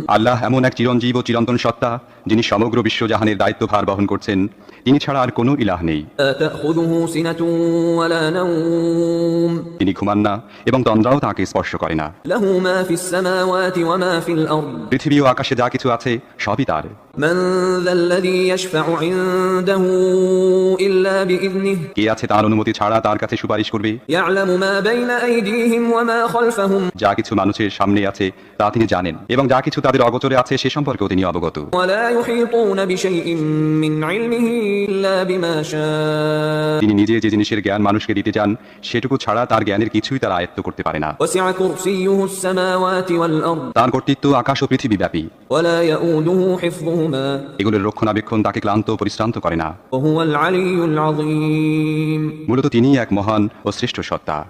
আল্লাহ এমন এক চিরঞ্জীব ও চিরন্তন সত্তা, যিনি সমগ্র বিশ্বজাহানের দায়িত্বভার বহন করছেন। তিনি ছাড়া আর কোনো ইলাহ নেই। তিনি ঘুমান না এবং তন্দ্রাও তাঁকে স্পর্শ করে না। পৃথিবী ও আকাশে যা কিছু আছে সবই তার। কে আছে তার অনুমতি ছাড়া তার কাছে সুপারিশ করবে? যা কিছু মানুষের সামনে আছে তা তিনি জানেন, এবং যা কিছু তাদের অগোচরে আছে সে সম্পর্কেও তিনি অবগত। তিনি নিজে যে জিনিসের জ্ঞান মানুষকে দিতে চান সেটুকু ছাড়া তার জ্ঞানের কিছুই তার আয়ত্ত করতে পারে না। তার কর্তৃত্ব আকাশ ও পৃথিবী ব্যাপী। এগুলোর রক্ষণাবেক্ষণ তাকে ক্লান্ত ও পরিশ্রান্ত করে না। মূলত তিনিই এক মহান ও শ্রেষ্ঠ সত্তা।